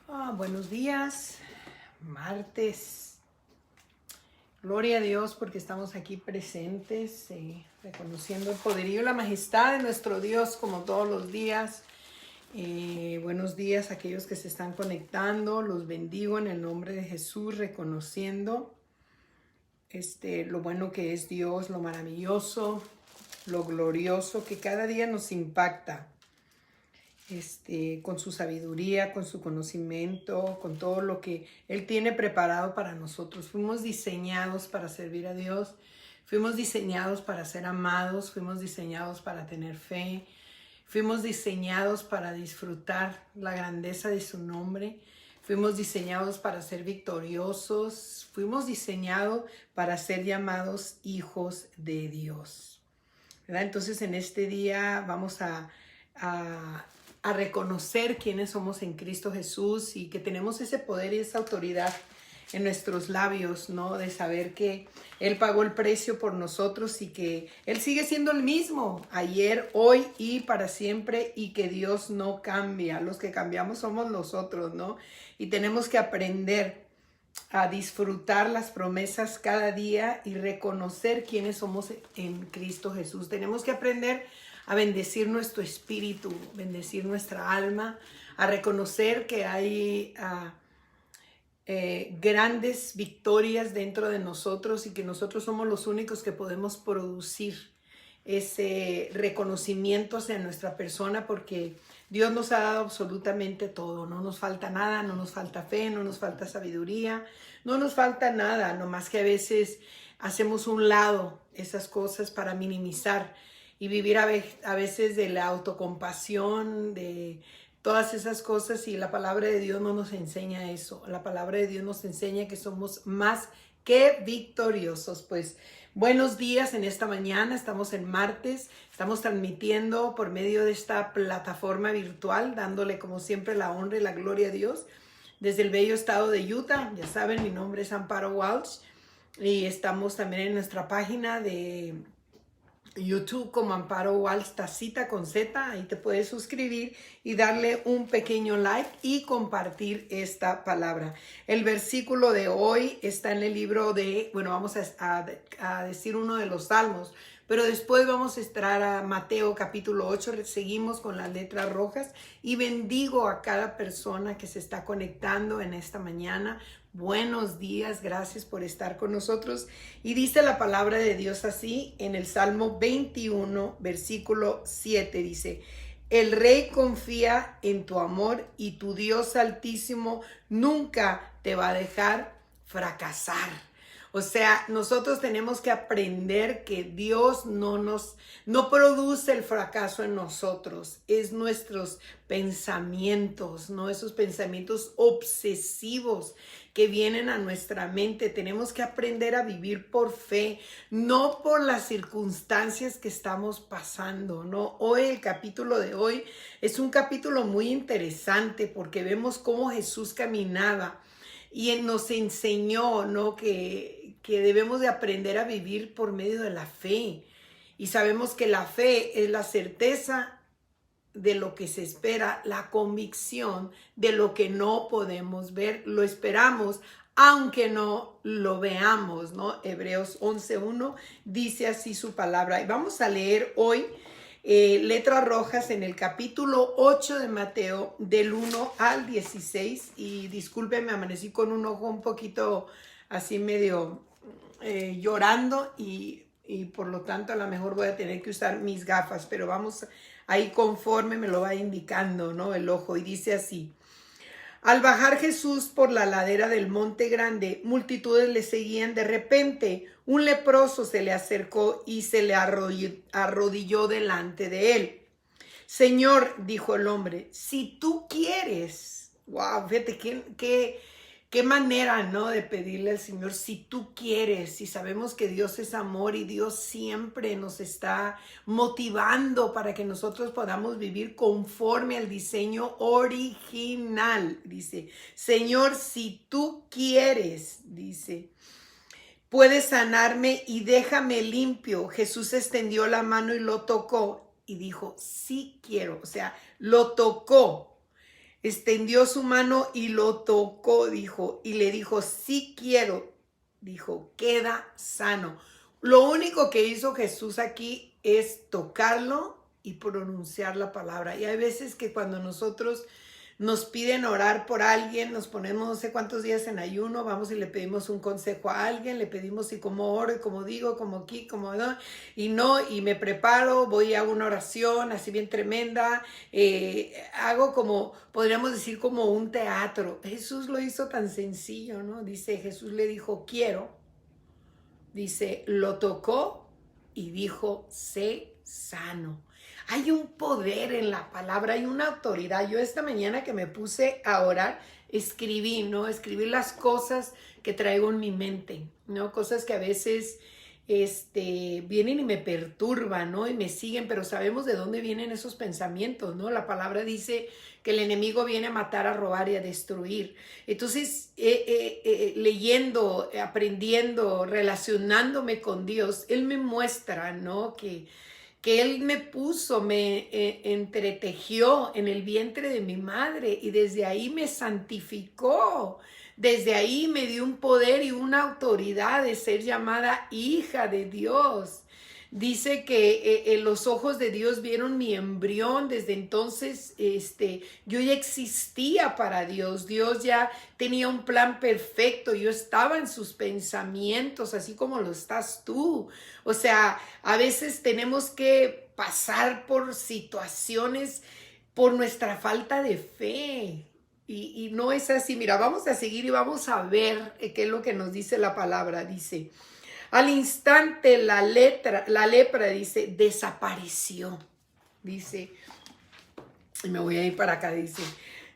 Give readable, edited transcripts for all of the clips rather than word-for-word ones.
Buenos días, martes. Gloria a Dios porque estamos aquí presentes, reconociendo el poderío y la majestad de nuestro Dios como todos los días. Buenos días a aquellos que se están conectando, los bendigo en el nombre de Jesús, reconociendo lo bueno que es Dios, lo maravilloso, lo glorioso que cada día nos impacta. Con su sabiduría, con su conocimiento, con todo lo que Él tiene preparado para nosotros. Fuimos diseñados para servir a Dios, fuimos diseñados para ser amados, fuimos diseñados para tener fe, fuimos diseñados para disfrutar la grandeza de su nombre, fuimos diseñados para ser victoriosos, fuimos diseñados para ser llamados hijos de Dios, ¿verdad? Entonces en este día vamos a reconocer quiénes somos en Cristo Jesús y que tenemos ese poder y esa autoridad en nuestros labios, ¿no? De saber que Él pagó el precio por nosotros y que Él sigue siendo el mismo ayer, hoy y para siempre, y que Dios no cambia. Los que cambiamos somos nosotros, ¿no? Y tenemos que aprender a disfrutar las promesas cada día y reconocer quiénes somos en Cristo Jesús. Tenemos que aprender a bendecir nuestro espíritu, bendecir nuestra alma, a reconocer que hay grandes victorias dentro de nosotros y que nosotros somos los únicos que podemos producir ese reconocimiento hacia nuestra persona, porque Dios nos ha dado absolutamente todo. No nos falta nada, no nos falta fe, no nos falta sabiduría, no nos falta nada, nomás que a veces hacemos un lado esas cosas para minimizar y vivir a veces de la autocompasión, de todas esas cosas, y la palabra de Dios no nos enseña eso. La palabra de Dios nos enseña que somos más que victoriosos. Pues buenos días en esta mañana, estamos en martes, estamos transmitiendo por medio de esta plataforma virtual, dándole como siempre la honra y la gloria a Dios, desde el bello estado de Utah. Ya saben, mi nombre es Amparo Walsh y estamos también en nuestra página de YouTube como Amparo Walsh, tacita con Z. Ahí te puedes suscribir y darle un pequeño like y compartir esta palabra. El versículo de hoy está en el libro de, vamos a decir uno de los salmos, pero después vamos a entrar a Mateo capítulo 8, seguimos con las letras rojas, y bendigo a cada persona que se está conectando en esta mañana. Buenos días, gracias por estar con nosotros. Y dice la palabra de Dios así en el Salmo 21, versículo 7, dice: el Rey confía en tu amor y tu Dios Altísimo nunca te va a dejar fracasar. O sea, nosotros tenemos que aprender que Dios no produce el fracaso en nosotros, es nuestros pensamientos, ¿no? Esos pensamientos obsesivos que vienen a nuestra mente. Tenemos que aprender a vivir por fe, no por las circunstancias que estamos pasando, ¿no? Hoy, el capítulo de hoy es un capítulo muy interesante porque vemos cómo Jesús caminaba y Él nos enseñó, ¿no? Que debemos de aprender a vivir por medio de la fe. Y sabemos que la fe es la certeza de lo que se espera, la convicción de lo que no podemos ver. Lo esperamos aunque no lo veamos, ¿no? Hebreos 11:1 dice así su palabra. Y vamos a leer hoy letras rojas en el capítulo 8 de Mateo, del 1 al 16. Y discúlpenme, amanecí con un ojo un poquito así medio llorando y por lo tanto a lo mejor voy a tener que usar mis gafas, pero vamos ahí conforme me lo va indicando, ¿no? El ojo. Y dice así: al bajar Jesús por la ladera del monte grande, multitudes le seguían. De repente, un leproso se le acercó y se le arrodilló delante de él. Señor, dijo el hombre, si tú quieres. Wow, fíjate qué manera, ¿no? De pedirle al Señor, si tú quieres. Y sabemos que Dios es amor y Dios siempre nos está motivando para que nosotros podamos vivir conforme al diseño original. Dice, Señor, si tú quieres, dice, puedes sanarme y déjame limpio. Jesús extendió la mano y lo tocó y dijo, sí quiero. O sea, lo tocó. extendió su mano y lo tocó, dijo, y le dijo, sí quiero, dijo, queda sano. Lo único que hizo Jesús aquí es tocarlo y pronunciar la palabra. Y hay veces que cuando nosotros nos piden orar por alguien, nos ponemos no sé cuántos días en ayuno, vamos y le pedimos un consejo a alguien, le pedimos y cómo oro, y cómo digo, cómo aquí, cómo no, y me preparo, voy a una oración así bien tremenda, hago como, podríamos decir como un teatro. Jesús lo hizo tan sencillo, ¿no? Dice, Jesús le dijo, quiero, dice, lo tocó y dijo, sé sano. Hay un poder en la palabra, hay una autoridad. Yo esta mañana que me puse a orar, escribí, ¿no? Escribí las cosas que traigo en mi mente, ¿no? Cosas que a veces vienen y me perturban, ¿no? Y me siguen, pero sabemos de dónde vienen esos pensamientos, ¿no? La palabra dice que el enemigo viene a matar, a robar y a destruir. Entonces, leyendo, aprendiendo, relacionándome con Dios, Él me muestra, ¿no? Que Él me puso, me entretejió en el vientre de mi madre y desde ahí me santificó. Desde ahí me dio un poder y una autoridad de ser llamada hija de Dios. Dice que los ojos de Dios vieron mi embrión. Desde entonces yo ya existía para Dios. Dios ya tenía un plan perfecto. Yo estaba en sus pensamientos, así como lo estás tú. O sea, a veces tenemos que pasar por situaciones por nuestra falta de fe. Y no es así. Mira, vamos a seguir y vamos a ver qué es lo que nos dice la palabra. Dice, al instante la lepra, dice, desapareció. Dice, y me voy a ir para acá, dice,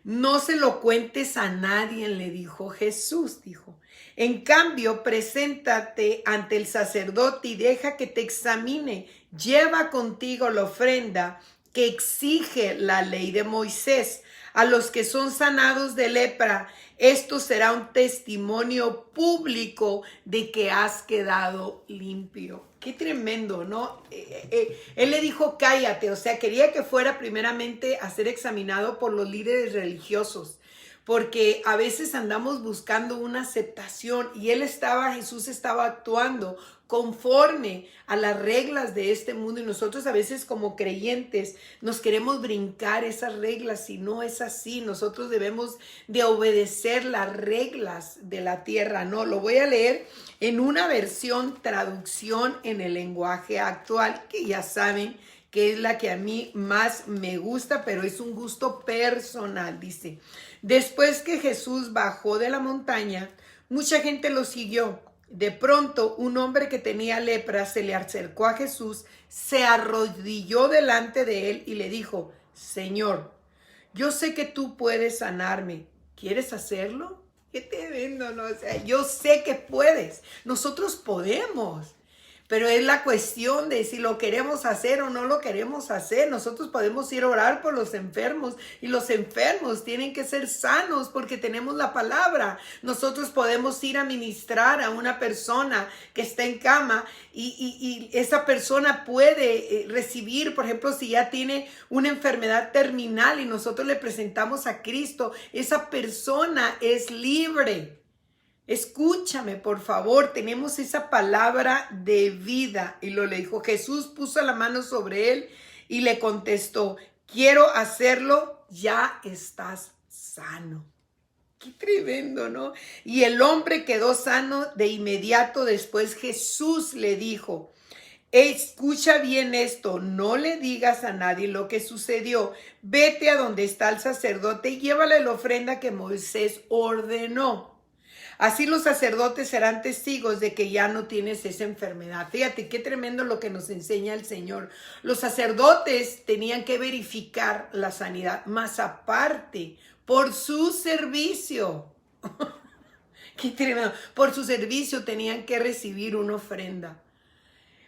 no se lo cuentes a nadie, le dijo Jesús, dijo. En cambio, preséntate ante el sacerdote y deja que te examine. Lleva contigo la ofrenda que exige la ley de Moisés. A los que son sanados de lepra, esto será un testimonio público de que has quedado limpio. Qué tremendo, ¿no? Él le dijo, cállate, o sea, quería que fuera primeramente a ser examinado por los líderes religiosos, porque a veces andamos buscando una aceptación y Jesús estaba actuando conforme a las reglas de este mundo y nosotros a veces como creyentes nos queremos brincar esas reglas y no es así. Nosotros debemos de obedecer las reglas de la tierra, ¿no? Lo voy a leer en una versión, traducción en el lenguaje actual, que ya saben que es la que a mí más me gusta, pero es un gusto personal. Dice, después que Jesús bajó de la montaña, mucha gente lo siguió. De pronto, un hombre que tenía lepra se le acercó a Jesús, se arrodilló delante de él y le dijo, Señor, yo sé que tú puedes sanarme. ¿Quieres hacerlo? ¿Qué te vendo? No, o sea, yo sé que puedes. Nosotros podemos. Pero es la cuestión de si lo queremos hacer o no lo queremos hacer. Nosotros podemos ir a orar por los enfermos y los enfermos tienen que ser sanos porque tenemos la palabra. Nosotros podemos ir a ministrar a una persona que está en cama y esa persona puede recibir, por ejemplo, si ya tiene una enfermedad terminal y nosotros le presentamos a Cristo, esa persona es libre. Escúchame, por favor, tenemos esa palabra de vida. Y le dijo, Jesús puso la mano sobre él y le contestó, quiero hacerlo, ya estás sano. Qué tremendo, ¿no? Y el hombre quedó sano de inmediato. Después Jesús le dijo, escucha bien esto, no le digas a nadie lo que sucedió. Vete a donde está el sacerdote y llévale la ofrenda que Moisés ordenó. Así los sacerdotes serán testigos de que ya no tienes esa enfermedad. Fíjate qué tremendo lo que nos enseña el Señor. Los sacerdotes tenían que verificar la sanidad, más aparte, por su servicio. Qué tremendo. Por su servicio tenían que recibir una ofrenda.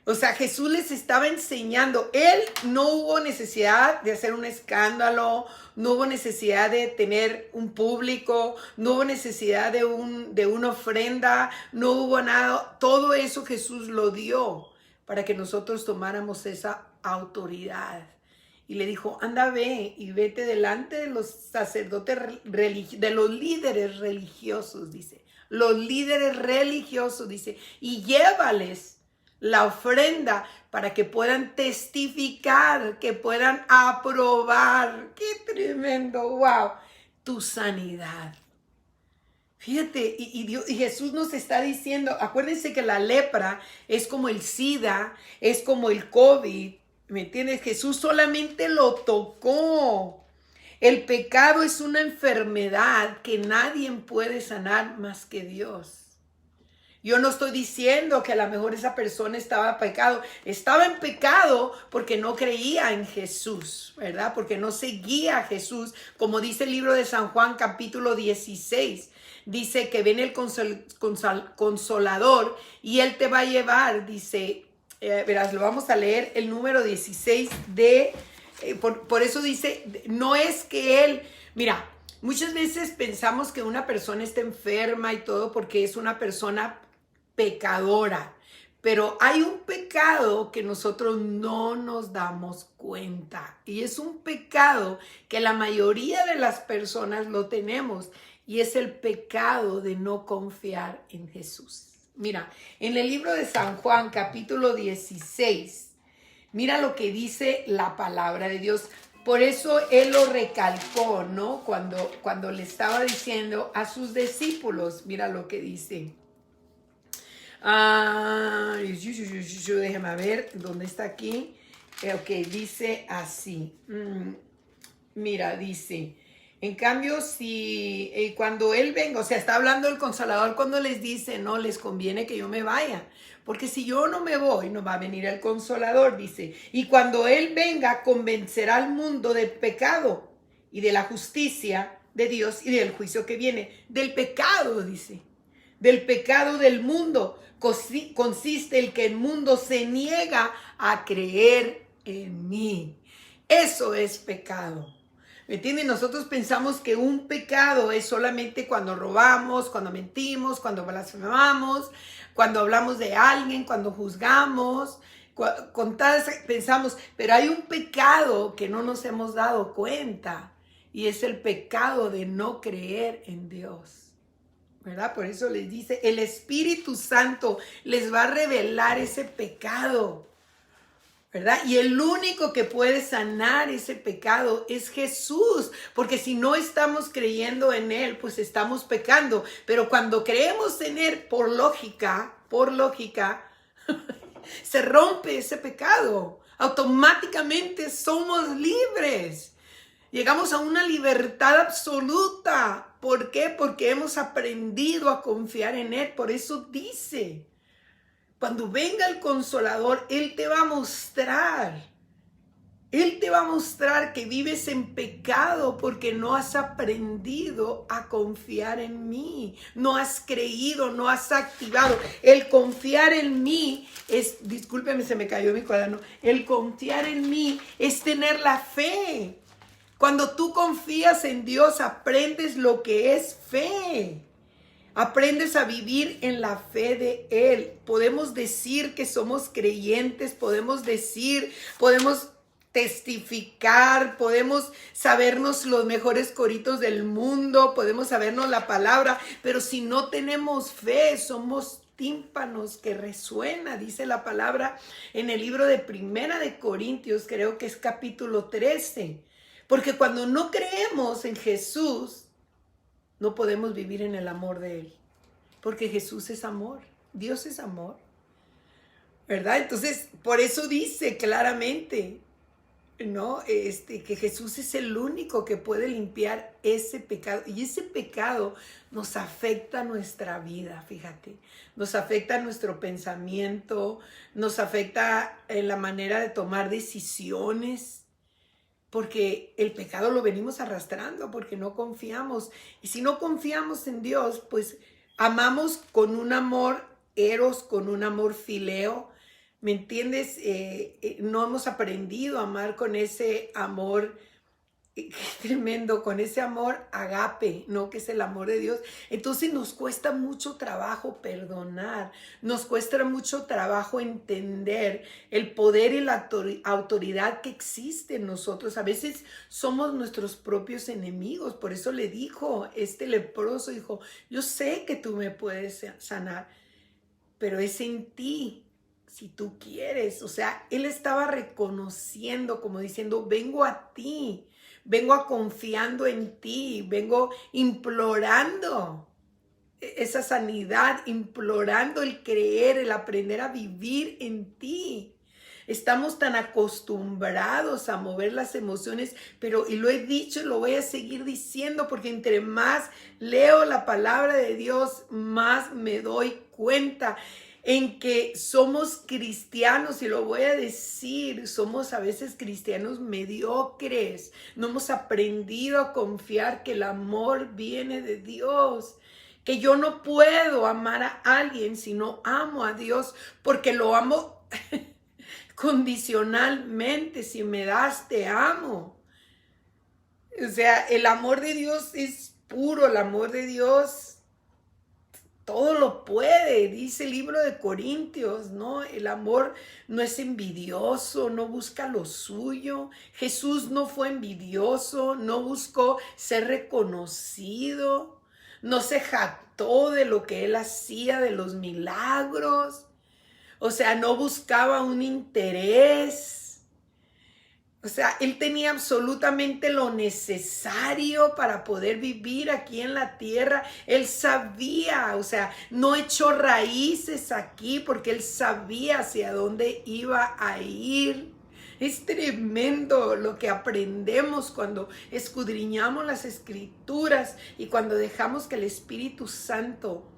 O sea, Jesús les estaba enseñando. Él no hubo necesidad de hacer un escándalo, no hubo necesidad de tener un público, no hubo necesidad de una ofrenda, no hubo nada. Todo eso Jesús lo dio para que nosotros tomáramos esa autoridad. y le dijo, anda, ve y vete delante de los sacerdotes de los líderes religiosos, dice. Los líderes religiosos, dice, y llévales la ofrenda para que puedan testificar, que puedan aprobar. ¡Qué tremendo! ¡Wow! Tu sanidad. Fíjate, y Jesús nos está diciendo, acuérdense que la lepra es como el SIDA, es como el COVID, ¿me entiendes? Jesús solamente lo tocó. El pecado es una enfermedad que nadie puede sanar más que Dios. Yo no estoy diciendo que a lo mejor esa persona estaba en pecado. Estaba en pecado porque no creía en Jesús, ¿verdad? Porque no seguía a Jesús. Como dice el libro de San Juan, capítulo 16. Dice que viene el consolador y Él te va a llevar. Dice, verás, lo vamos a leer, el número 16 de... por eso dice, no es que Él... Mira, muchas veces pensamos que una persona está enferma y todo porque es una persona pecadora, pero hay un pecado que nosotros no nos damos cuenta y es un pecado que la mayoría de las personas lo tenemos y es el pecado de no confiar en Jesús. Mira, en el libro de San Juan capítulo 16, mira lo que dice la palabra de Dios. Por eso Él lo recalcó, ¿no? Cuando le estaba diciendo a sus discípulos, mira lo que dice. Déjame ver dónde está aquí. Ok, dice así. Mira, dice, en cambio, si cuando Él venga, o sea, está hablando el Consolador cuando les dice, no, les conviene que yo me vaya, porque si yo no me voy, no va a venir el Consolador, dice, y cuando Él venga, convencerá al mundo del pecado y de la justicia de Dios y del juicio que viene, del pecado, dice, del pecado del mundo. Consiste el que el mundo se niega a creer en mí. Eso es pecado. ¿Me entienden? Nosotros pensamos que un pecado es solamente cuando robamos, cuando mentimos, cuando blasfemamos, cuando hablamos de alguien, cuando juzgamos. Pensamos, pero hay un pecado que no nos hemos dado cuenta y es el pecado de no creer en Dios. ¿Verdad? Por eso les dice, el Espíritu Santo les va a revelar ese pecado, ¿verdad? Y el único que puede sanar ese pecado es Jesús, porque si no estamos creyendo en Él, pues estamos pecando. Pero cuando creemos en Él, por lógica, se rompe ese pecado. Automáticamente somos libres. Llegamos a una libertad absoluta. ¿Por qué? Porque hemos aprendido a confiar en Él. Por eso dice, cuando venga el Consolador, Él te va a mostrar. Él te va a mostrar que vives en pecado porque no has aprendido a confiar en mí. No has creído, no has activado. El confiar en mí es, discúlpeme, se me cayó mi cuaderno. El confiar en mí es tener la fe. Cuando tú confías en Dios, aprendes lo que es fe. Aprendes a vivir en la fe de Él. Podemos decir que somos creyentes, podemos testificar, podemos sabernos los mejores coritos del mundo, podemos sabernos la palabra, pero si no tenemos fe, somos tímpanos que resuena, dice la palabra en el libro de Primera de Corintios, creo que es capítulo 13. Porque cuando no creemos en Jesús, no podemos vivir en el amor de Él. Porque Jesús es amor, Dios es amor, ¿verdad? Entonces, por eso dice claramente, ¿no? Que Jesús es el único que puede limpiar ese pecado. Y ese pecado nos afecta nuestra vida, fíjate. Nos afecta nuestro pensamiento, nos afecta en la manera de tomar decisiones. Porque el pecado lo venimos arrastrando, porque no confiamos. Y si no confiamos en Dios, pues amamos con un amor eros, con un amor fileo. ¿Me entiendes? No hemos aprendido a amar con ese amor qué tremendo, con ese amor agape, ¿no? Que es el amor de Dios. Entonces nos cuesta mucho trabajo perdonar, nos cuesta mucho trabajo entender el poder y la autoridad que existe en nosotros. A veces somos nuestros propios enemigos. Por eso le dijo este leproso, dijo, yo sé que tú me puedes sanar, pero es en ti. Si tú quieres, o sea, él estaba reconociendo, como diciendo, vengo a ti, vengo a confiando en ti, vengo implorando esa sanidad, implorando el creer, el aprender a vivir en ti. Estamos tan acostumbrados a mover las emociones, pero, y lo he dicho y lo voy a seguir diciendo, porque entre más leo la palabra de Dios, más me doy cuenta en que somos cristianos, y lo voy a decir, somos a veces cristianos mediocres. No hemos aprendido a confiar que el amor viene de Dios, que yo no puedo amar a alguien si no amo a Dios, porque lo amo condicionalmente. Si me das, te amo. O sea, el amor de Dios es puro, el amor de Dios todo lo puede, dice el libro de Corintios, ¿no? El amor no es envidioso, no busca lo suyo. Jesús no fue envidioso, no buscó ser reconocido, no se jactó de lo que él hacía, de los milagros. O sea, no buscaba un interés. O sea, él tenía absolutamente lo necesario para poder vivir aquí en la tierra. Él sabía, o sea, no echó raíces aquí porque él sabía hacia dónde iba a ir. Es tremendo lo que aprendemos cuando escudriñamos las Escrituras y cuando dejamos que el Espíritu Santo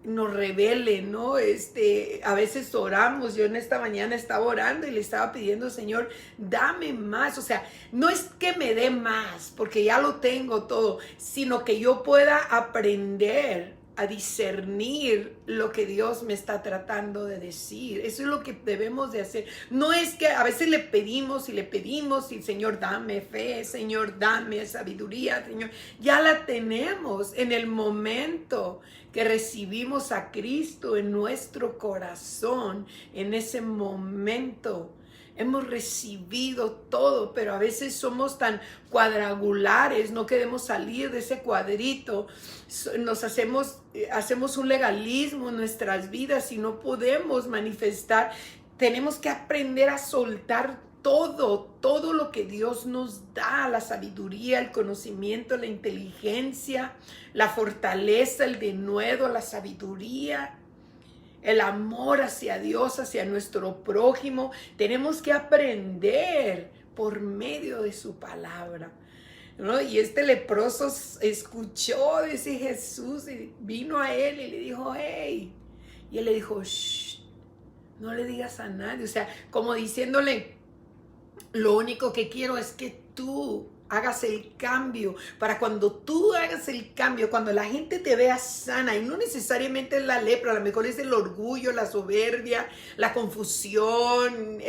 nos revele, ¿no? A veces oramos. Yo en esta mañana estaba orando y le estaba pidiendo, Señor, dame más. O sea, no es que me dé más, porque ya lo tengo todo, sino que yo pueda aprender a discernir lo que Dios me está tratando de decir. Eso es lo que debemos de hacer. No es que a veces le pedimos y Señor, dame fe, Señor, dame sabiduría, Señor. Ya la tenemos en el momento que recibimos a Cristo en nuestro corazón. En ese momento hemos recibido todo, pero a veces somos tan cuadrangulares, no queremos salir de ese cuadrito, nos hacemos un legalismo en nuestras vidas y no podemos manifestar. Tenemos que aprender a soltar todo lo que Dios nos da, la sabiduría, el conocimiento, la inteligencia, la fortaleza, el denuedo, la sabiduría, el amor hacia Dios, hacia nuestro prójimo. Tenemos que aprender por medio de su palabra, ¿no? Y este leproso escuchó decir Jesús y vino a él y le dijo, hey, y él le dijo, shh, no le digas a nadie. O sea, como diciéndole, lo único que quiero es que tú hagas el cambio. Para cuando tú hagas el cambio, cuando la gente te vea sana, y no necesariamente es la lepra, a lo mejor es el orgullo, la soberbia, la confusión,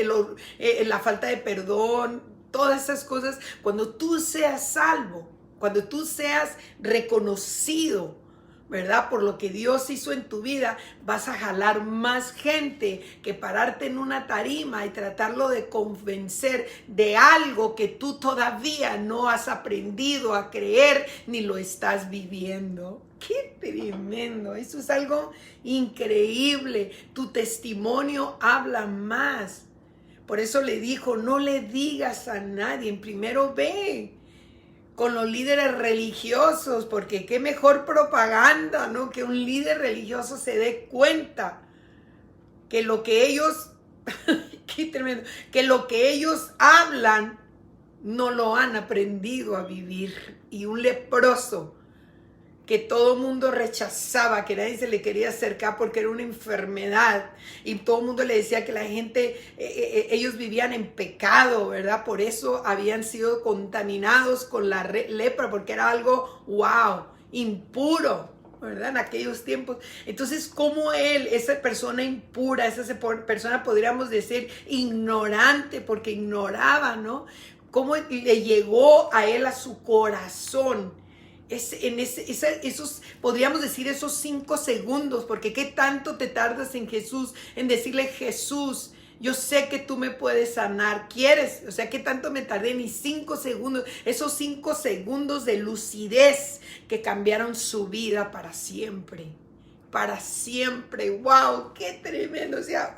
la falta de perdón, todas esas cosas. Cuando tú seas salvo, cuando tú seas reconocido, ¿verdad? Por lo que Dios hizo en tu vida, vas a jalar más gente que pararte en una tarima y tratarlo de convencer de algo que tú todavía no has aprendido a creer ni lo estás viviendo. ¡Qué tremendo! Eso es algo increíble. Tu testimonio habla más. Por eso le dijo, no le digas a nadie, primero ve con los líderes religiosos, porque qué mejor propaganda, ¿no? Que un líder religioso se dé cuenta que lo que ellos, qué tremendo, que lo que ellos hablan no lo han aprendido a vivir. Y un leproso que todo mundo rechazaba, que nadie se le quería acercar porque era una enfermedad, y todo el mundo le decía que la gente, ellos vivían en pecado, ¿verdad? Por eso habían sido contaminados con la lepra, porque era algo, wow, impuro, ¿verdad? En aquellos tiempos. Entonces, ¿cómo él, esa persona impura, esa persona podríamos decir ignorante, porque ignoraba, ¿no? cómo le llegó a él a su corazón. Esos, podríamos decir esos 5 segundos, porque ¿qué tanto te tardas en Jesús, en decirle: Jesús, yo sé que tú me puedes sanar, ¿quieres? O sea, ¿qué tanto me tardé? Ni 5 segundos, esos 5 segundos de lucidez que cambiaron su vida para siempre. Para siempre. ¡Wow! ¡Qué tremendo! O sea,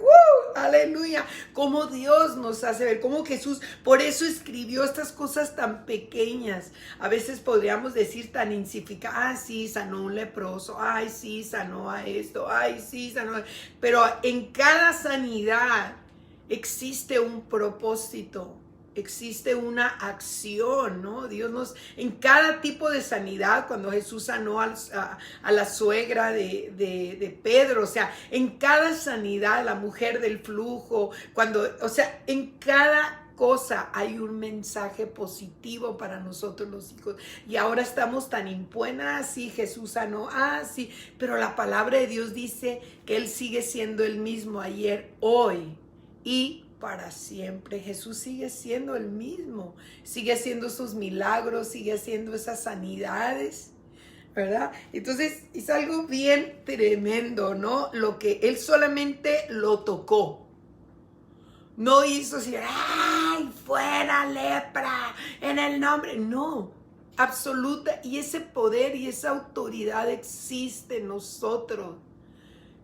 aleluya. Cómo Dios nos hace ver, cómo Jesús, por eso escribió estas cosas tan pequeñas. A veces podríamos decir tan insignificantes. Sí, sanó un leproso. Ay, sí, sanó a esto. Ay, sí, sanó. Pero en cada sanidad existe un propósito. Existe una acción, ¿no? Dios nos, en cada tipo de sanidad, cuando Jesús sanó a la suegra de Pedro, o sea, en cada sanidad, la mujer del flujo, o sea, en cada cosa hay un mensaje positivo para nosotros los hijos. Y ahora estamos tan impuestos, sí, Jesús sanó, sí, pero la palabra de Dios dice que Él sigue siendo el mismo ayer, hoy y para siempre. Jesús sigue siendo el mismo, sigue haciendo sus milagros, sigue haciendo esas sanidades, ¿verdad? Entonces es algo bien tremendo, ¿no? Lo que Él solamente lo tocó. No hizo así: ¡ay, fuera lepra! En el nombre. No, absoluta. Y ese poder y esa autoridad existe en nosotros.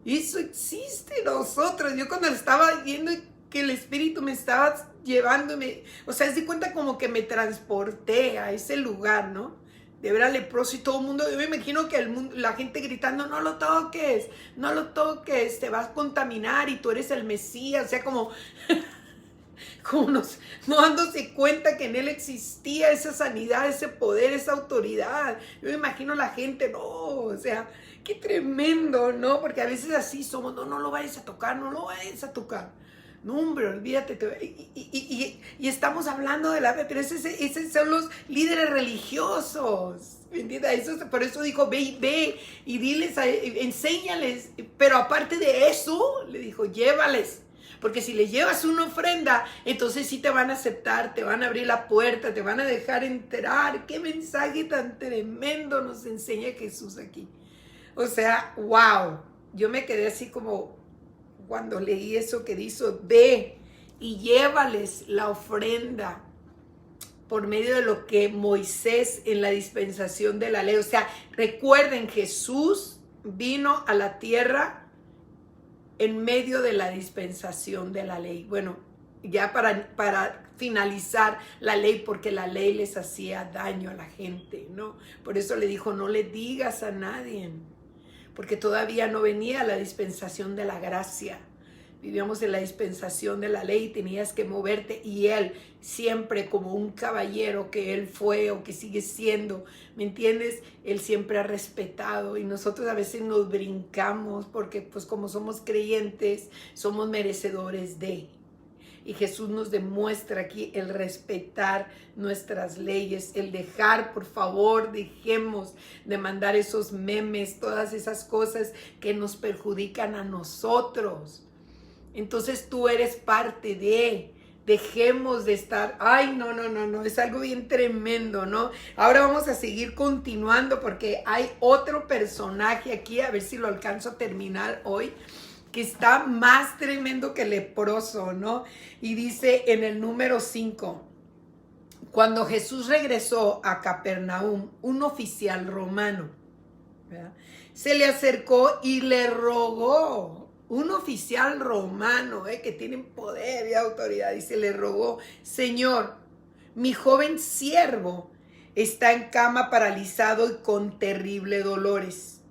Eso existe en nosotros. Yo cuando estaba viendo que el Espíritu me estaba llevándome, o sea, se cuenta como que me transporté a ese lugar, ¿no? De ver al leproso y todo el mundo, yo me imagino que la gente gritando: no lo toques, no lo toques, te vas a contaminar y tú eres el Mesías. O sea, como no dándose cuenta que en él existía esa sanidad, ese poder, esa autoridad. Yo me imagino la gente, no, o sea, qué tremendo, ¿no? Porque a veces así somos: no lo vayas a tocar, no lo vayas a tocar. No, hombre, olvídate. Y estamos hablando de la fe, pero esos son los líderes religiosos. ¿Me entiendes? Por eso dijo: ve y diles, enséñales. Pero aparte de eso, le dijo: llévales. Porque si les llevas una ofrenda, entonces sí te van a aceptar, te van a abrir la puerta, te van a dejar entrar. Qué mensaje tan tremendo nos enseña Jesús aquí. O sea, wow. Yo me quedé así como cuando leí eso que dice: ve y llévales la ofrenda por medio de lo que Moisés en la dispensación de la ley. O sea, recuerden, Jesús vino a la tierra en medio de la dispensación de la ley. Bueno, ya para finalizar la ley, porque la ley les hacía daño a la gente, ¿no? Por eso le dijo: no le digas a nadie, porque todavía no venía la dispensación de la gracia. Vivíamos en la dispensación de la ley, tenías que moverte, y él siempre, como un caballero que él fue o que sigue siendo, ¿me entiendes? Él siempre ha respetado, y nosotros a veces nos brincamos porque pues como somos creyentes, somos merecedores de. Y Jesús nos demuestra aquí el respetar nuestras leyes, el dejar, por favor, dejemos de mandar esos memes, todas esas cosas que nos perjudican a nosotros. Entonces tú eres parte de, dejemos de estar, ay, no, es algo bien tremendo, ¿no? Ahora vamos a seguir continuando porque hay otro personaje aquí, a ver si lo alcanzo a terminar hoy, que está más tremendo que leproso, ¿no? Y dice en el número 5, cuando Jesús regresó a Capernaum, un oficial romano, ¿verdad?, se le acercó y le rogó. Un oficial romano, que tienen poder y autoridad, y se le rogó: Señor, mi joven siervo está en cama, paralizado y con terrible dolores.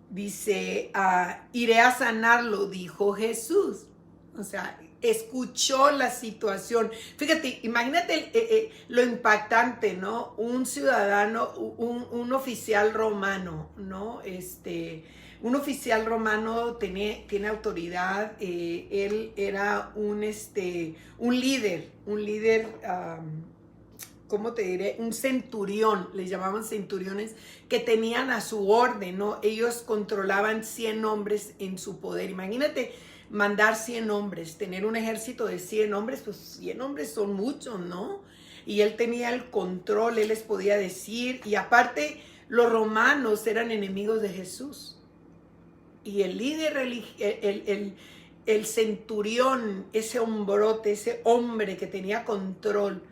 Dice: iré a sanarlo, dijo Jesús. O sea, escuchó la situación. Fíjate, imagínate lo impactante, ¿no? Un ciudadano, un oficial romano, ¿no? Un oficial romano tiene autoridad. Él era un líder, ¿cómo te diré? Un centurión, les llamaban centuriones, que tenían a su orden, ¿no? Ellos controlaban 100 hombres en su poder. Imagínate mandar 100 hombres, tener un ejército de 100 hombres, pues 100 hombres son muchos, ¿no? Y él tenía el control, él les podía decir, y aparte los romanos eran enemigos de Jesús. Y el líder, el centurión, ese hombrote, ese hombre que tenía control,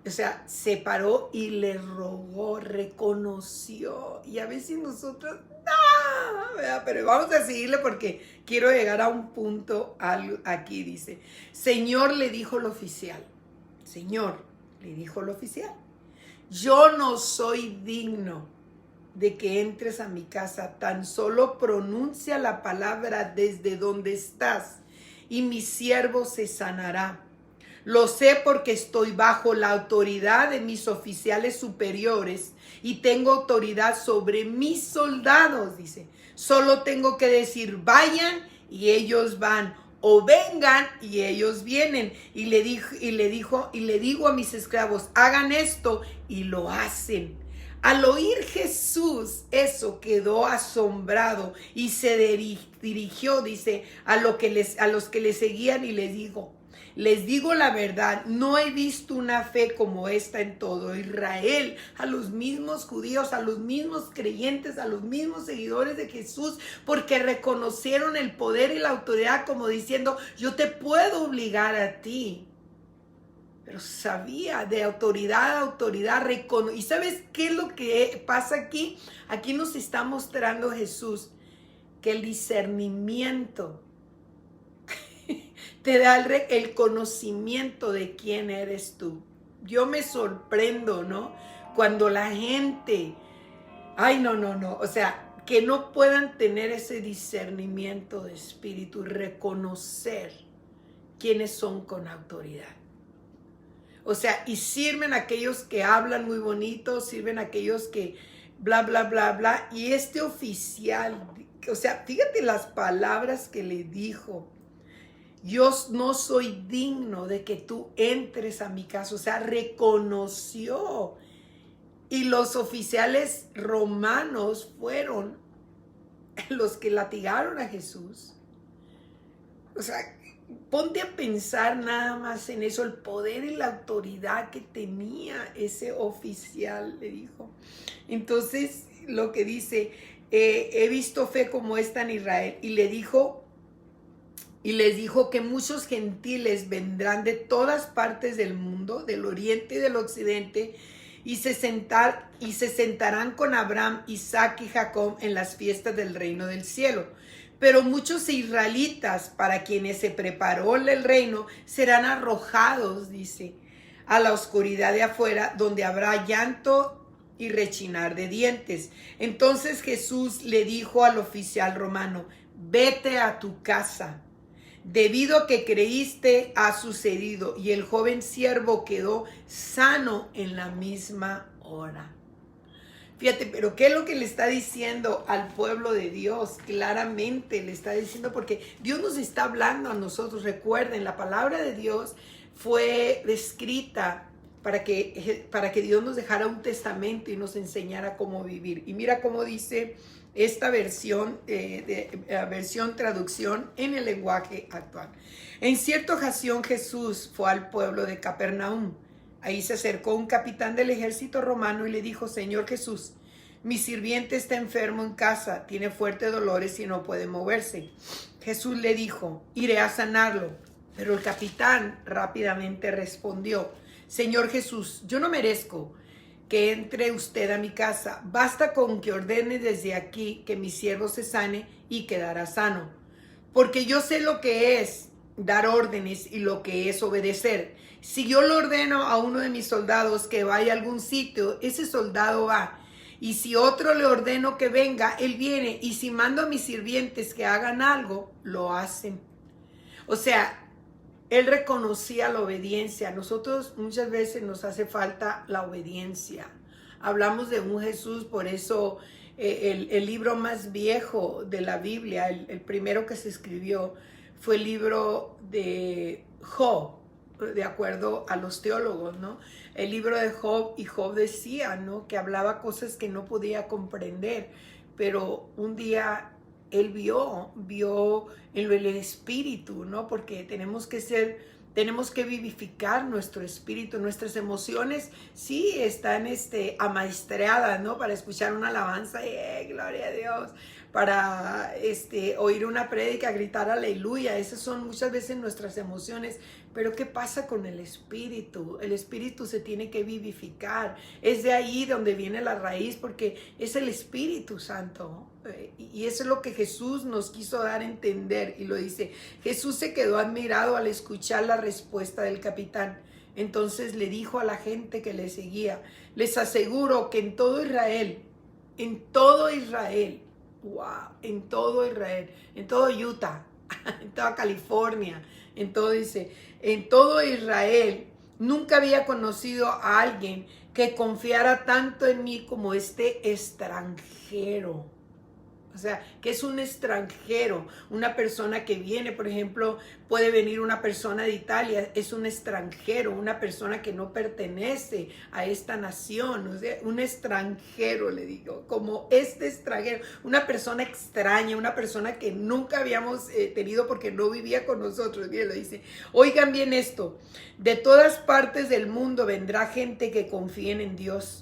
o sea, se paró y le rogó, reconoció. Y a veces nosotros, no, ¿verdad? Pero vamos a seguirle porque quiero llegar a un punto aquí, dice. Señor, le dijo el oficial. Señor, le dijo el oficial. Yo no soy digno de que entres a mi casa. Tan solo pronuncia la palabra desde donde estás y mi siervo se sanará. Lo sé porque estoy bajo la autoridad de mis oficiales superiores y tengo autoridad sobre mis soldados, dice. Solo tengo que decir, vayan y ellos van, o vengan y ellos vienen. Y le digo a mis esclavos, hagan esto y lo hacen. Al oír Jesús eso, quedó asombrado y se dirigió, dice, a los que le seguían y les digo la verdad, no he visto una fe como esta en todo Israel. A los mismos judíos, a los mismos creyentes, a los mismos seguidores de Jesús, porque reconocieron el poder y la autoridad como diciendo, yo te puedo obligar a ti. Pero sabía de autoridad a autoridad. ¿Y sabes qué es lo que pasa aquí? Aquí nos está mostrando Jesús que el discernimiento te da el conocimiento de quién eres tú. Yo me sorprendo, ¿no? Cuando la gente, ay, no, o sea, que no puedan tener ese discernimiento de espíritu y reconocer quiénes son con autoridad. O sea, y sirven a aquellos que hablan muy bonito, sirven a aquellos que bla, bla, bla, bla. Y este oficial, o sea, fíjate las palabras que le dijo. Yo no soy digno de que tú entres a mi casa. O sea, reconoció. Y los oficiales romanos fueron los que latigaron a Jesús. O sea, ponte a pensar nada más en eso, el poder y la autoridad que tenía ese oficial, le dijo. Entonces, lo que dice, he visto fe como esta en Israel. Y les dijo que muchos gentiles vendrán de todas partes del mundo, del oriente y del occidente, y se sentarán con Abraham, Isaac y Jacob en las fiestas del reino del cielo. Pero muchos israelitas, para quienes se preparó el reino, serán arrojados, dice, a la oscuridad de afuera, donde habrá llanto y rechinar de dientes. Entonces Jesús le dijo al oficial romano, vete a tu casa. Debido a que creíste, ha sucedido. Y el joven siervo quedó sano en la misma hora. Fíjate, pero ¿qué es lo que le está diciendo al pueblo de Dios? Claramente le está diciendo, porque Dios nos está hablando a nosotros. Recuerden, la palabra de Dios fue escrita para que Dios nos dejara un testamento y nos enseñara cómo vivir. Y mira cómo dice esta versión, traducción en el lenguaje actual. En cierta ocasión Jesús fue al pueblo de Capernaum. Ahí se acercó un capitán del ejército romano y le dijo, Señor Jesús, mi sirviente está enfermo en casa, tiene fuertes dolores y no puede moverse. Jesús le dijo, iré a sanarlo. Pero el capitán rápidamente respondió, Señor Jesús, yo no merezco que entre usted a mi casa. Basta con que ordene desde aquí que mi siervo se sane y quedará sano. Porque yo sé lo que es dar órdenes y lo que es obedecer. Si yo le ordeno a uno de mis soldados que vaya a algún sitio, ese soldado va. Y si otro le ordeno que venga, él viene. Y si mando a mis sirvientes que hagan algo, lo hacen. O sea, él reconocía la obediencia. A nosotros muchas veces nos hace falta la obediencia. Hablamos de un Jesús, por eso el libro más viejo de la Biblia, el primero que se escribió, fue el libro de Job, de acuerdo a los teólogos, ¿no? El libro de Job, y Job decía, ¿no?, que hablaba cosas que no podía comprender, pero un día él vio en el espíritu, ¿no? Porque tenemos que vivificar nuestro espíritu, nuestras emociones, sí están amaestreadas, ¿no? Para escuchar una alabanza, gloria a Dios, para oír una prédica, gritar aleluya. Esas son muchas veces nuestras emociones. Pero ¿qué pasa con el espíritu? El espíritu se tiene que vivificar. Es de ahí donde viene la raíz, porque es el Espíritu Santo. Y eso es lo que Jesús nos quiso dar a entender. Y lo dice, Jesús se quedó admirado al escuchar la respuesta del capitán. Entonces le dijo a la gente que le seguía, les aseguro que en todo Israel, wow, en todo Israel, en todo Utah, en toda California, en todo Israel, nunca había conocido a alguien que confiara tanto en mí como este extranjero. O sea, que es un extranjero, una persona que viene, por ejemplo, puede venir una persona de Italia, es un extranjero, una persona que no pertenece a esta nación, o sea, un extranjero, le digo, como este extranjero, una persona extraña, una persona que nunca habíamos tenido porque no vivía con nosotros. Miren, lo dice, oigan bien esto, de todas partes del mundo vendrá gente que confíen en Dios,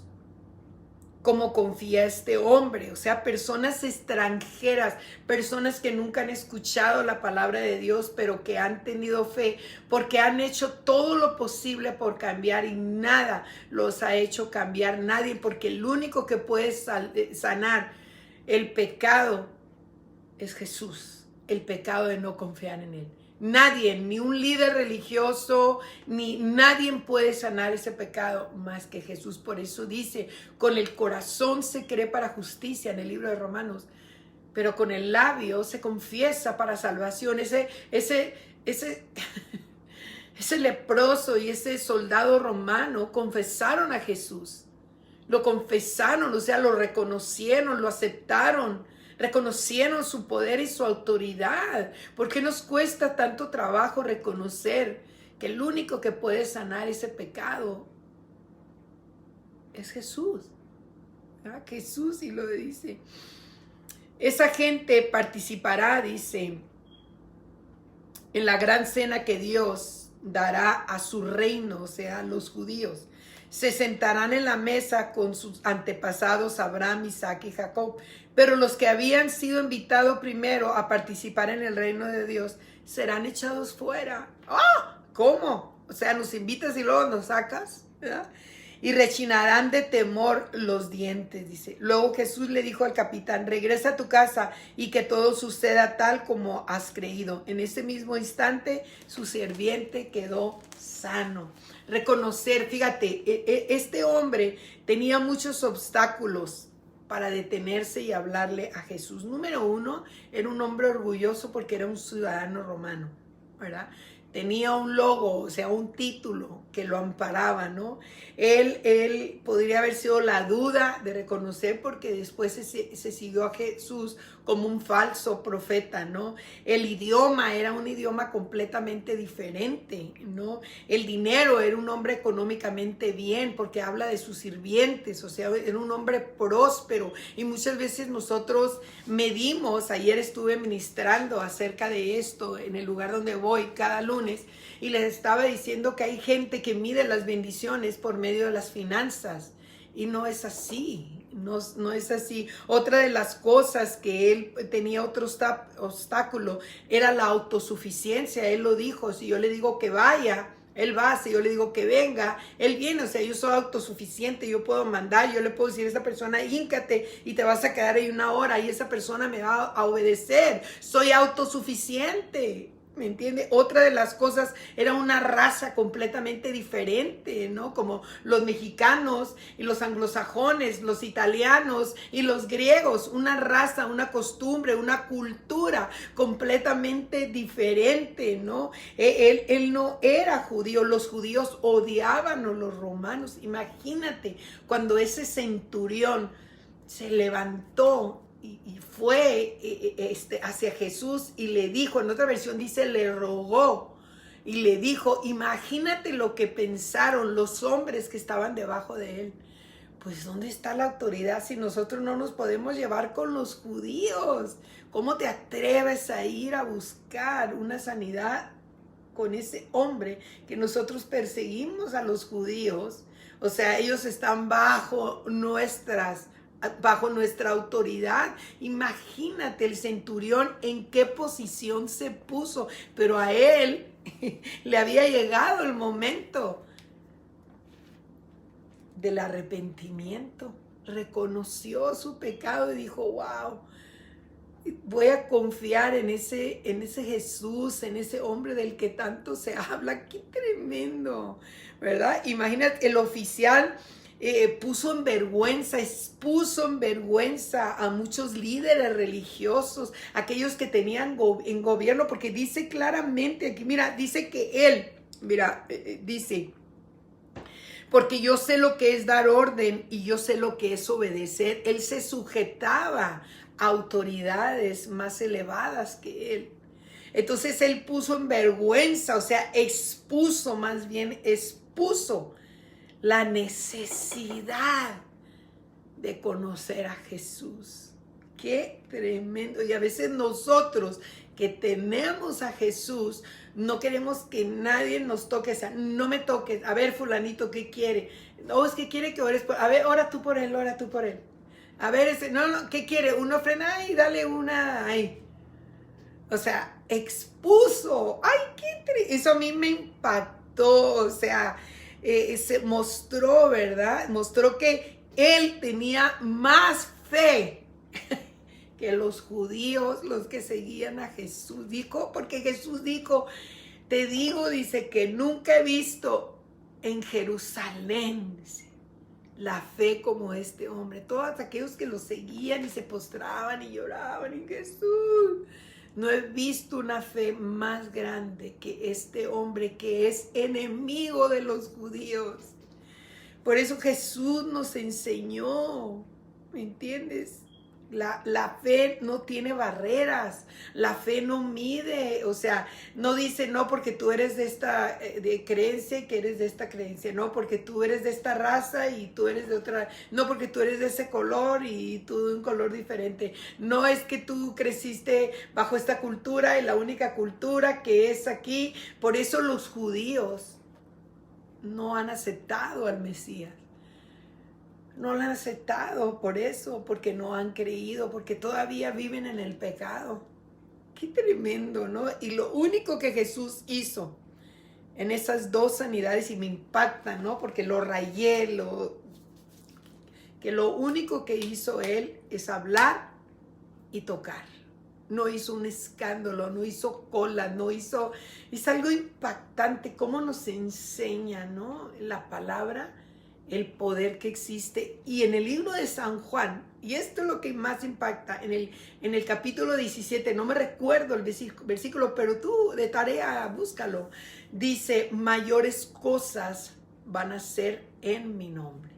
como confía este hombre, o sea, personas extranjeras, personas que nunca han escuchado la palabra de Dios, pero que han tenido fe, porque han hecho todo lo posible por cambiar y nada los ha hecho cambiar, nadie, porque el único que puede sanar el pecado es Jesús, el pecado de no confiar en Él. Nadie, ni un líder religioso, ni nadie puede sanar ese pecado más que Jesús. Por eso dice, con el corazón se cree para justicia en el libro de Romanos, pero con el labio se confiesa para salvación. Ese leproso y ese soldado romano confesaron a Jesús. Lo confesaron, o sea, lo reconocieron, lo aceptaron. Reconocieron su poder y su autoridad. ¿Por qué nos cuesta tanto trabajo reconocer que el único que puede sanar ese pecado es Jesús? Jesús, y lo dice. Esa gente participará, dice, en la gran cena que Dios dará a su reino, o sea, a los judíos. Se sentarán en la mesa con sus antepasados Abraham, Isaac y Jacob. Pero los que habían sido invitados primero a participar en el reino de Dios serán echados fuera. ¡Ah! ¿Cómo? O sea, nos invitas y luego nos sacas, ¿verdad? Y rechinarán de temor los dientes, dice. Luego Jesús le dijo al capitán, regresa a tu casa y que todo suceda tal como has creído. En ese mismo instante, su sirviente quedó sano. Reconocer, fíjate, este hombre tenía muchos obstáculos para detenerse y hablarle a Jesús. Número uno, era un hombre orgulloso porque era un ciudadano romano, ¿verdad? Tenía un logo, o sea, un título que lo amparaba, ¿no? Él podría haber sido la duda de reconocer porque después se siguió a Jesús como un falso profeta, ¿no? El idioma era un idioma completamente diferente, ¿no? El dinero, era un hombre económicamente bien porque habla de sus sirvientes, o sea, era un hombre próspero. Y muchas veces nosotros medimos, ayer estuve ministrando acerca de esto en el lugar donde voy cada lunes, y les estaba diciendo que hay gente que mide las bendiciones por medio de las finanzas, y no es así, no es así. Otra de las cosas que él tenía otro obstáculo era la autosuficiencia. Él lo dijo, si yo le digo que vaya, él va. Si yo le digo que venga, él viene. O sea, yo soy autosuficiente, yo puedo mandar, yo le puedo decir a esa persona, híncate y te vas a quedar ahí una hora y esa persona me va a obedecer. Soy autosuficiente. ¿Me entiende? Otra de las cosas era una raza completamente diferente, ¿no? Como los mexicanos y los anglosajones, los italianos y los griegos. Una raza, una costumbre, una cultura completamente diferente, ¿no? Él no era judío. Los judíos odiaban a los romanos. Imagínate cuando ese centurión se levantó y fue hacia Jesús y le dijo, en otra versión dice, le rogó y le dijo, imagínate lo que pensaron los hombres que estaban debajo de él. pues ¿dónde está la autoridad si nosotros no nos podemos llevar con los judíos? ¿Cómo te atreves a ir a buscar una sanidad con ese hombre que nosotros perseguimos a los judíos? O sea, ellos están bajo nuestra autoridad. Imagínate el centurión en qué posición se puso, pero a él le había llegado el momento del arrepentimiento. Reconoció su pecado y dijo, wow, voy a confiar en ese Jesús, en ese hombre del que tanto se habla. Qué tremendo, ¿verdad? Imagínate, el oficial expuso en vergüenza a muchos líderes religiosos, aquellos que tenían en gobierno, porque dice claramente aquí, mira, dice que él, mira, dice, porque yo sé lo que es dar orden y yo sé lo que es obedecer. Él se sujetaba a autoridades más elevadas que él. Entonces él puso en vergüenza, o sea, expuso la necesidad de conocer a Jesús. Qué tremendo. Y a veces nosotros que tenemos a Jesús, no queremos que nadie nos toque. O sea, no me toques. A ver, fulanito, ¿qué quiere? No, es que quiere que ores por... A ver, ora tú por él, ora tú por él. A ver, no, ¿qué quiere? Una ofrenda, ay, dale una, ay. O sea, expuso. Ay, eso a mí me impactó. O sea, se mostró, ¿verdad? Mostró que él tenía más fe que los judíos, los que seguían a Jesús. Dijo, porque Jesús dijo, te digo, dice, que nunca he visto en Jerusalén, dice, la fe como este hombre. Todos aquellos que lo seguían y se postraban y lloraban en Jesús. No he visto una fe más grande que este hombre que es enemigo de los judíos. Por eso Jesús nos enseñó, ¿me entiendes? La fe no tiene barreras, la fe no mide, o sea, no dice no porque tú eres de esta creencia que eres de esta creencia, no porque tú eres de esta raza y tú eres de otra, no porque tú eres de ese color y tú de un color diferente, no es que tú creciste bajo esta cultura y la única cultura que es aquí. Por eso los judíos no han aceptado al Mesías. No lo han aceptado por eso, porque no han creído, porque todavía viven en el pecado. Qué tremendo, ¿no? Y lo único que Jesús hizo en esas dos sanidades, y me impacta, ¿no? Porque lo rayé, que lo único que hizo él es hablar y tocar. No hizo un escándalo, no hizo cola, no hizo... Es algo impactante cómo nos enseña, ¿no? La palabra, el poder que existe. Y en el libro de San Juan, y esto es lo que más impacta, en el capítulo 17, no me recuerdo el versículo, pero tú de tarea búscalo, dice, mayores cosas van a ser en mi nombre.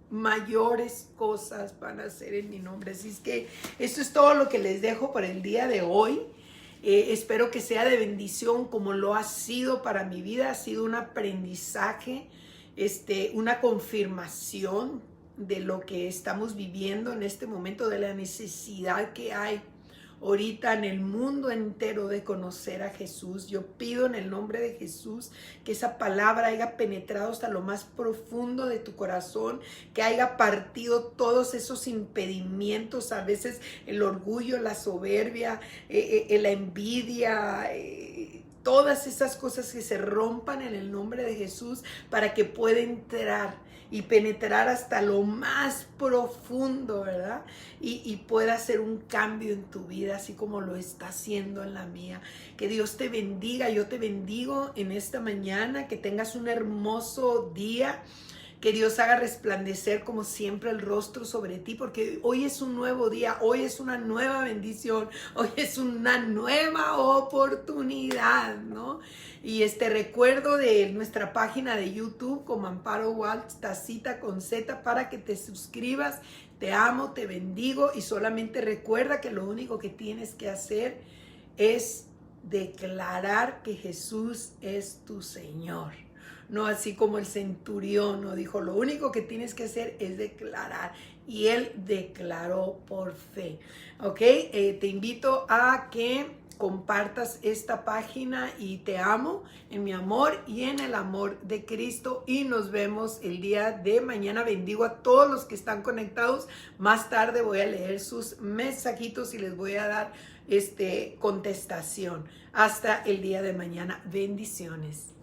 Mayores cosas van a ser en mi nombre. Así es que esto es todo lo que les dejo por el día de hoy. Espero que sea de bendición como lo ha sido para mi vida. Ha sido un aprendizaje, una confirmación de lo que estamos viviendo en este momento, de la necesidad que hay ahorita en el mundo entero de conocer a Jesús. Yo pido en el nombre de Jesús que esa palabra haya penetrado hasta lo más profundo de tu corazón, que haya partido todos esos impedimentos, a veces el orgullo, la soberbia, la envidia, todas esas cosas que se rompan en el nombre de Jesús, para que pueda entrar y penetrar hasta lo más profundo, ¿verdad? Y pueda hacer un cambio en tu vida, así como lo está haciendo en la mía. Que Dios te bendiga. Yo te bendigo en esta mañana. Que tengas un hermoso día. Que Dios haga resplandecer como siempre el rostro sobre ti, porque hoy es un nuevo día, hoy es una nueva bendición, hoy es una nueva oportunidad, ¿no? Y recuerdo de nuestra página de YouTube como Amparo Waltz, Tacita con Z, para que te suscribas. Te amo, te bendigo, y solamente recuerda que lo único que tienes que hacer es declarar que Jesús es tu Señor. no así como el centurión, no dijo, lo único que tienes que hacer es declarar. Y él declaró por fe. ¿Ok? Te invito a que compartas esta página y te amo en mi amor y en el amor de Cristo, y nos vemos el día de mañana. Bendigo a todos los que están conectados. Más tarde voy a leer sus mensajitos y les voy a dar contestación. Hasta el día de mañana. Bendiciones.